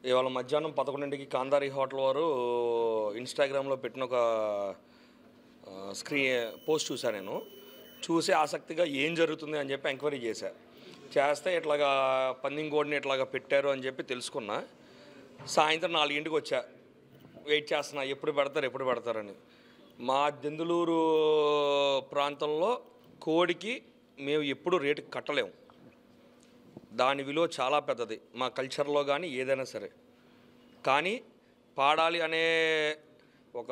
ఇవాళ మధ్యాహ్నం 11కి కాందారి హోటల్ వారు ఇన్స్టాగ్రామ్లో పెట్టిన ఒక పోస్ట్ చూశాను. నేను చూసి ఆసక్తిగా ఏం జరుగుతుంది అని చెప్పి ఎంక్వైరీ చేస్తే ఇట్లాగా పందింగ్ కోడ్ని ఇట్లాగా పెట్టారు అని చెప్పి తెలుసుకున్నా. సాయంత్రం 4ంటికి వచ్చా, వెయిట్ చేస్తున్నా ఎప్పుడు పెడతారని. మా దెందులూరు ప్రాంతంలో కోడికి మేము ఎప్పుడు రేటు కట్టలేము. దాని విలువ చాలా పెద్దది మా కల్చర్లో కానీ ఏదైనా సరే. కానీ పాడాలి అనే ఒక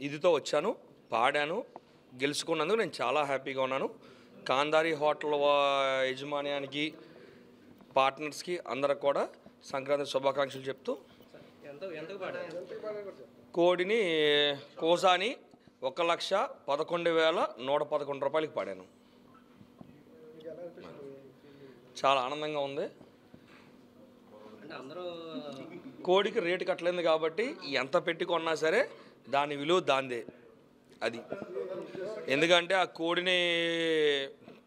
ఇదితో వచ్చాను, పాడాను, గెలుచుకున్నందుకు నేను చాలా హ్యాపీగా ఉన్నాను. కాందారి హోటల్ యజమాన్యానికి, పార్ట్నర్స్కి అందరికి కూడా సంక్రాంతి శుభాకాంక్షలు చెప్తూ కోడిని కోసాని 1,11,111 రూపాయలకి పాడాను. చాలా ఆనందంగా ఉంది. కోడికి రేటు కట్టలేదు కాబట్టి ఎంత పెట్టి కొన్నా సరే దాని విలువ దాందే. అది ఎందుకంటే ఆ కోడిని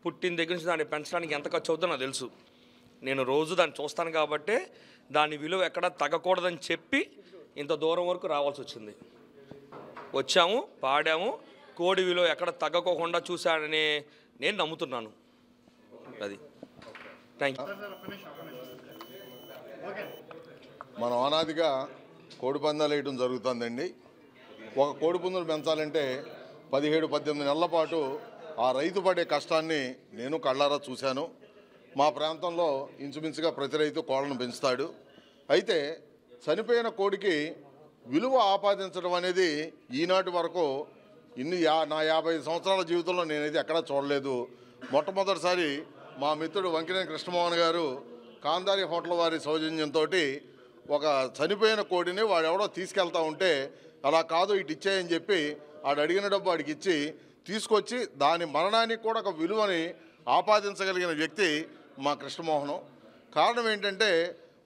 పుట్టిన దగ్గర నుంచి దాన్ని పెంచడానికి ఎంత ఖర్చు అవుతుందో నాకు తెలుసు. నేను రోజు దాన్ని చూస్తాను కాబట్టి దాని విలువ ఎక్కడ తగ్గకూడదని చెప్పి ఇంత దూరం వరకు రావాల్సి వచ్చింది. వచ్చాము, పాడాము, కోడి విలువ ఎక్కడ తగ్గకోకుండా చూశాడని నేను నమ్ముతున్నాను. అది థ్యాంక్ యూ. మనం అనాదిగా కోడి పందాలు వేయడం జరుగుతుందండి. ఒక కోడి పుంజును పెంచాలంటే 17-18 నెలల పాటు ఆ రైతు పడే కష్టాన్ని నేను కళ్ళారా చూశాను. మా ప్రాంతంలో ఇంచుమించుగా ప్రతి రైతు కోళ్ళను పెంచుతాడు. అయితే చనిపోయిన కోడికి విలువ ఆపాదించడం అనేది ఈనాటి వరకు నా 55 సంవత్సరాల జీవితంలో నేనైతే ఎక్కడా చూడలేదు. మొట్టమొదటిసారి మా మిత్రుడు వంకినేని కృష్ణమోహన్ గారు కాందారి హోటల్ వారి సౌజన్యంతో ఒక చనిపోయిన కోడిని వాడెవడో తీసుకెళ్తా ఉంటే అలా కాదు ఇటు ఇచ్చేయని చెప్పి ఆడు అడిగిన డబ్బు వాడికి ఇచ్చి తీసుకొచ్చి దాని మరణానికి కూడా ఒక విలువని ఆపాదించగలిగిన వ్యక్తి మా కృష్ణమోహనం. కారణం ఏంటంటే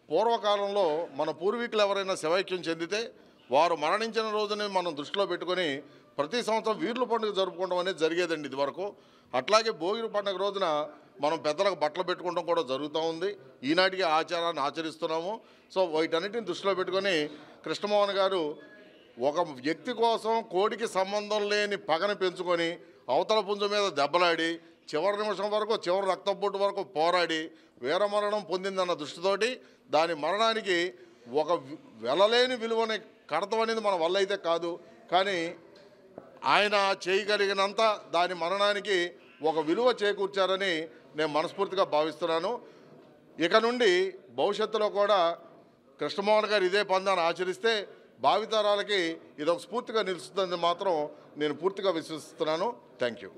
పూర్వకాలంలో మన పూర్వీకులు ఎవరైనా శివైక్యం చెందితే వారు మరణించిన రోజుని మనం దృష్టిలో పెట్టుకొని ప్రతి సంవత్సరం వీర్ల పండుగ జరుపుకోవడం అనేది జరిగేదండి ఇదివరకు. అట్లాగే భోగి పండుగ రోజున మనం పెద్దలకు బట్టలు పెట్టుకోవడం కూడా జరుగుతూ ఉంది. ఈనాటికి ఆచారాన్ని ఆచరిస్తున్నాము. సో వీటన్నిటిని దృష్టిలో పెట్టుకొని కృష్ణమోహన్ గారు ఒక వ్యక్తి కోసం కోడికి సంబంధం లేని పగని పెంచుకొని అవతల పుంజు మీద దెబ్బలాడి చివరి నిమిషం వరకు, చివరి రక్తపోటు వరకు పోరాడి వీరమరణం పొందిందన్న దృష్టితోటి దాని మరణానికి ఒక వెలలేని విలువని కడతం అనేది మన వల్ల అయితే కాదు. కానీ ఆయన చేయగలిగినంత దాని మరణానికి ఒక విలువ చేకూర్చారని నేను మనస్ఫూర్తిగా భావిస్తున్నాను. ఇక నుండి భవిష్యత్తులో కూడా కృష్ణమోహన్ గారు ఇదే పందాన్ని ఆచరిస్తే భావితరాలకి ఇదొక స్ఫూర్తిగా నిలుస్తుందని మాత్రం నేను పూర్తిగా విశ్వసిస్తున్నాను. Thank you.